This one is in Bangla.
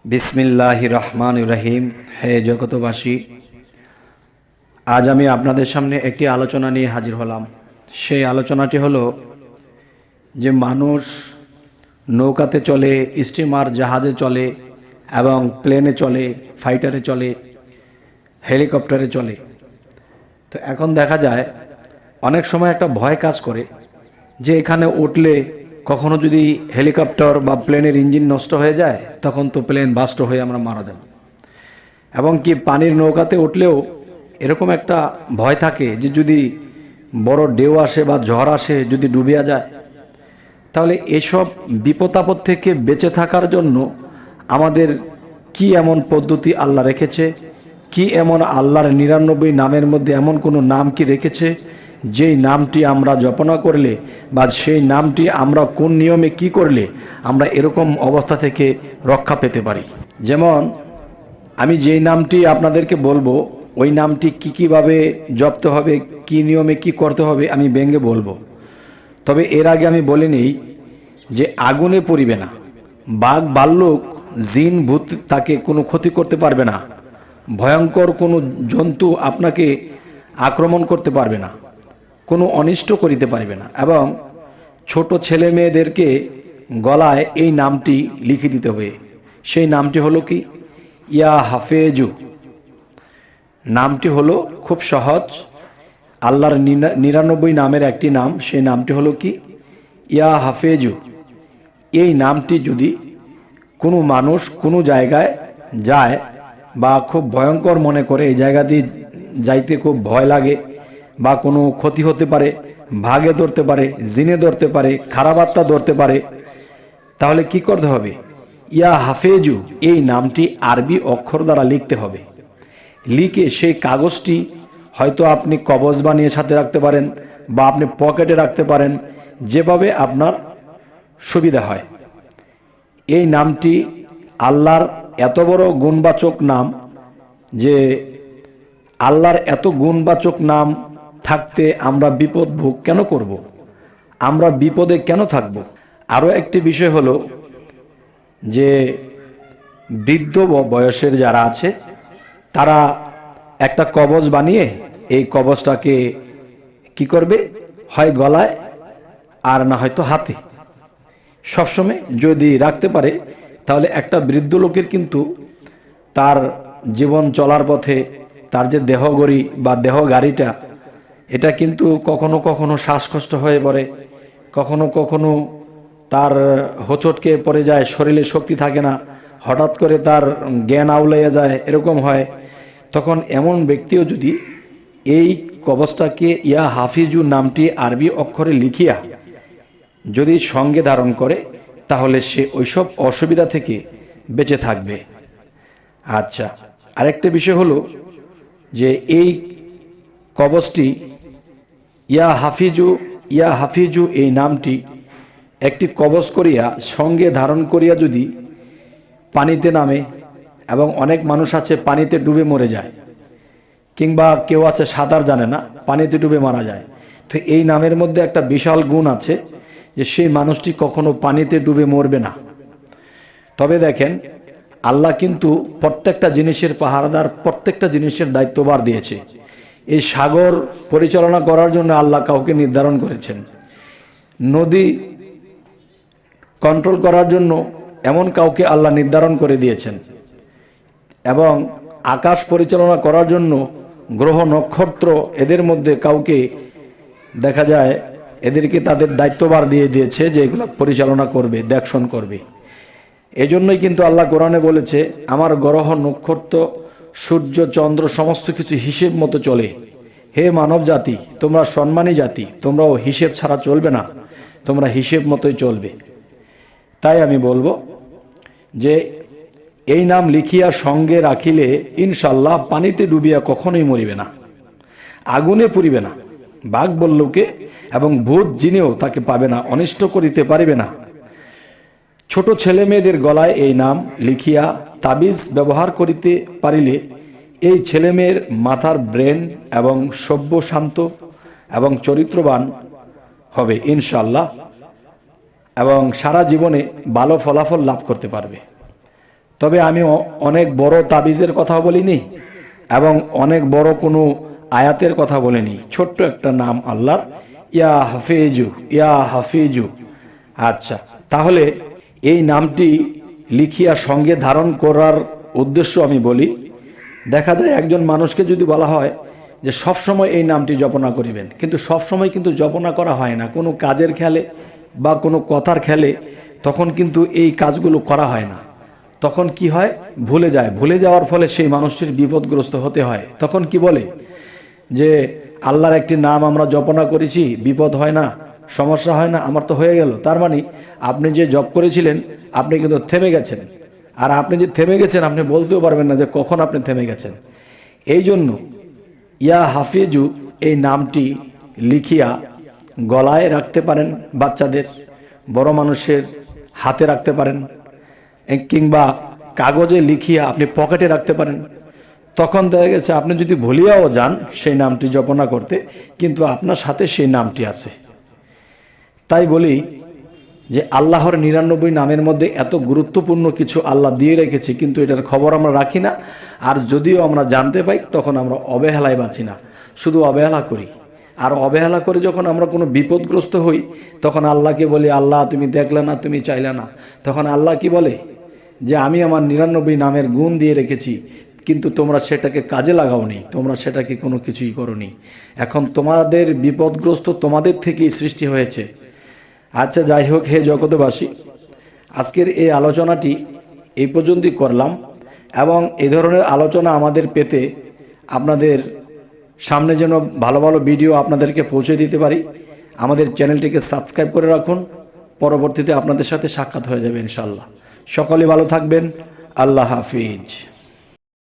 বিসমিল্লাহির রহমানির রহিম। হে জগতবাসী, আজ আমি আপনাদের সামনে একটি আলোচনা নিয়ে হাজির হলাম। সেই আলোচনাটি হলো যে মানুষ নৌকাতে চলে, স্টিমার জাহাজে চলে এবং প্লেনে চলে, ফাইটারে চলে, হেলিকপ্টারে চলে। তো এখন দেখা যায় অনেক সময় একটা ভয় কাজ করে যে এখানে উঠলে কখনো যদি হেলিকপ্টার বা প্লেনের ইঞ্জিন নষ্ট হয়ে যায় তখন তো প্লেন বাস্ট হয়ে আমরা মারা যাব। এবং কি পানির নৌকাতে উঠলেও এরকম একটা ভয় থাকে যে যদি বড় ঢেউ আসে বা ঝড় আসে, যদি ডুবিয়া যায়, তাহলে এসব বিপদ আপদ থেকে বেঁচে থাকার জন্য আমাদের কি এমন পদ্ধতি আল্লাহ রেখেছে, কি এমন আল্লাহর ৯৯ নামের মধ্যে এমন কোনো নাম কি রেখেছে যেই নামটি আমরা জপনা করলে বা সেই নামটি আমরা কোন নিয়মে কি করলে আমরা এরকম অবস্থা থেকে রক্ষা পেতে পারি। যেমন আমি যেই নামটি আপনাদেরকে বলবো ওই নামটি কীভাবে জপতে হবে, কি নিয়মে কি করতে হবে আমি ব্যঙ্গে বলবো। তবে এর আগে আমি বলে নিই যে আগুনে পুড়িবে না, বাঘ ভাল্লুক জিন ভূত তাকে কোনো ক্ষতি করতে পারবে না, ভয়ঙ্কর কোনো জন্তু আপনাকে আক্রমণ করতে পারবে না, কোনো অনিষ্ট করিতে পারবে না। এবং ছোট ছেলে মেয়েদেরকে গলায় এই নামটি লিখে দিতে হবে। সেই নামটি হলো কি? ইয়া হাফেজু। নামটি হলো খুব সহজ, আল্লাহর ৯৯ নামের একটি নাম। সেই নামটি হলো কি? ইয়া হাফেজু। এই নামটি যদি কোনো মানুষ কোনো জায়গায় যায় বা খুব ভয়ঙ্কর মনে করে, এই জায়গা দিয়ে যাইতে খুব ভয় লাগে বা কোনো ক্ষতি হতে পারে, ভাগে ধরতে পারে, জিনে ধরতে পারে, খারাপ আত্মা ধরতে পারে, তাহলে কি করতে হবে? ইয়া হাফেজু এই নামটি আরবি অক্ষর দ্বারা লিখতে হবে। লিখে সেই কাগজটি হয়তো আপনি কবজ বানিয়ে সাথে রাখতে পারেন বা আপনি পকেটে রাখতে পারেন, যেভাবে আপনার সুবিধা হয়। এই নামটি আল্লাহর এত বড় গুণবাচক নাম যে আল্লাহর এত গুণবাচক নাম থাকতে আমরা বিপদ ভোগ কেন করব? আমরা বিপদে কেন থাকব? আরও একটি বিষয় হলো যে বৃদ্ধ বয়সের যারা আছে তারা একটা কবজ বানিয়ে এই কবজটাকে কি করবে? হয় গলায় আর না হয়তো হাতে সবসময় যদি রাখতে পারে, তাহলে একটা বৃদ্ধ লোকের কিন্তু তার জীবন চলার পথে তার যে দেহগড়ি বা দেহ গাড়িটা, এটা কিন্তু কখনো কখনো শ্বাসকষ্ট হয়ে পড়ে, কখনো কখনো তার হোঁচটকে পড়ে যায়, শরীরে শক্তি থাকে না, হঠাৎ করে তার জ্ঞান আউলাইয়া যায়, এরকম হয়। তখন এমন ব্যক্তিও যদি এই কবজটাকে ইয়া হাফিজু নামটি আরবি অক্ষরে লিখিয়া যদি সঙ্গে ধারণ করে, তাহলে সে ওইসব অসুবিধা থেকে বেঁচে থাকবে। আচ্ছা, আরেকটা বিষয় হলো যে এই কবজটি ইয়া হাফিজু এই নামটি একটি কবজ করিয়া সঙ্গে ধারণ করিয়া যদি পানিতে নামে, এবং অনেক মানুষ আছে পানিতে ডুবে মরে যায়, কিংবা কেউ আছে সাঁতার জানে না, পানিতে ডুবে মারা যায়। তো এই নামের মধ্যে একটা বিশাল গুণ আছে যে সেই মানুষটি কখনো পানিতে ডুবে মরবে না। তবে দেখেন, আল্লাহ কিন্তু প্রত্যেকটা জিনিসের পাহারাদার, প্রত্যেকটা জিনিসের দায়িত্বভার দিয়েছে। এই সাগর পরিচালনা করার জন্য আল্লাহ কাউকে নির্ধারণ করেছেন, নদী কন্ট্রোল করার জন্য এমন কাউকে আল্লাহ নির্ধারণ করে দিয়েছেন, এবং আকাশ পরিচালনা করার জন্য গ্রহ নক্ষত্র এদের মধ্যে কাউকে দেখা যায় এদেরকে তাদের দায়িত্বভার দিয়ে দিয়েছে যে এগুলো পরিচালনা করবে, দেখশন করবে। এজন্যই কিন্তু আল্লাহ কোরআনে বলেছে, আমার গ্রহ নক্ষত্র সূর্য চন্দ্র সমস্ত কিছু হিসেব মতো চলে। হে মানব জাতি, তোমরা সম্মানী জাতি, তোমরাও হিসেব ছাড়া চলবে না, তোমরা হিসেব মতোই চলবে। তাই আমি বলবো যে এই নাম লিখিয়া সঙ্গে রাখিলে ইনশাল্লাহ পানিতে ডুবিয়া কখনোই মরিবে না, আগুনে পুড়িবে না, বাঘ বল্লুকে এবং ভূত জিনেও তাকে পাবে না, অনিষ্ট করিতে পারিবে না। ছোট ছেলে মেয়েদের গলায় এই নাম লিখিয়া তাবিজ ব্যবহার করিতে পারিলে এই ছেলে মেয়ের মাথার ব্রেন এবং সভ্য, শান্ত এবং চরিত্রবান হবে ইনশাল্লাহ, এবং সারা জীবনে ভালো ফলাফল লাভ করতে পারবে। তবে আমি অনেক বড় তাবিজের কথা বলিনি এবং অনেক বড় কোনো আয়াতের কথা বলিনি। ছোট্ট একটা নাম আল্লাহর, ইয়া হাফিজু, ইয়া হাফিজু। আচ্ছা, তাহলে এই নামটি লিখিয়া সঙ্গে ধারণ করার উদ্দেশ্য আমি বলি। দেখা যায় একজন মানুষকে যদি বলা হয় যে সব সময় এই নামটি জপনা করিবেন, কিন্তু সব সময় কিন্তু জপনা করা হয় না। কোনো কাজের খেলে বা কোনো কথার খেলে তখন কিন্তু এই কাজগুলো করা হয় না। তখন কি হয়, ভুলে যায়। ভুলে যাওয়ার ফলে সেই মানুষটির বিপদগ্রস্ত হতে হয়। তখন কি বলে যে আল্লাহর একটি নাম আমরা জপনা করেছি, বিপদ হয় না, সমস্যা হয় না, আমার তো হয়ে গেল। তার মানে আপনি যে জপ করেছিলেন আপনি কিন্তু থেমে গেছেন। আর আপনি যে থেমে গেছেন আপনি বলতেও পারবেন না যে কখন আপনি থেমে গেছেন। এই জন্য ইয়া হাফিজু এই নামটি লিখিয়া গলায় রাখতে পারেন, বাচ্চাদের, বড় মানুষের হাতে রাখতে পারেন, কিংবা কাগজে লিখিয়া আপনি পকেটে রাখতে পারেন। তখন দেখা গেছে আপনি যদি ভুলিয়াও যান সেই নামটি জপনা করতে, কিন্তু আপনার সাথে সেই নামটি আছে। তাই বলি যে আল্লাহর 99 নামের মধ্যে এত গুরুত্বপূর্ণ কিছু আল্লাহ দিয়ে রেখেছে, কিন্তু এটার খবর আমরা রাখি না। আর যদিও আমরা জানতে পাই তখন আমরা অবহেলায় বাঁচি না, শুধু অবহেলা করি। আর অবহেলা করে যখন আমরা কোনো বিপদগ্রস্ত হই তখন আল্লাহকে বলি, আল্লাহ তুমি দেখলে না, তুমি চাইলে না। তখন আল্লাহ কি বলে যে আমি আমার 99 নামের গুণ দিয়ে রেখেছি, কিন্তু তোমরা সেটাকে কাজে লাগাওনি, তোমরা সেটাকে কোনো কিছুই করোনি। এখন তোমাদের বিপদগ্রস্ত তোমাদের থেকেই সৃষ্টি হয়েছে। আচ্ছা, যাই হোক, হে জগতবাসী, আজকের এই আলোচনাটি এই পর্যন্তই করলাম। এবং এই ধরনের আলোচনা আমাদের পেতে আপনাদের সামনে যেন ভালো ভালো ভিডিও আপনাদেরকে পৌঁছে দিতে পারি, আমাদের চ্যানেলটিকে সাবস্ক্রাইব করে রাখুন। পরবর্তীতে আপনাদের সাথে সাক্ষাৎ হয়ে যাবে ইনশাআল্লাহ। সকলে ভালো থাকবেন। আল্লাহ হাফিজ।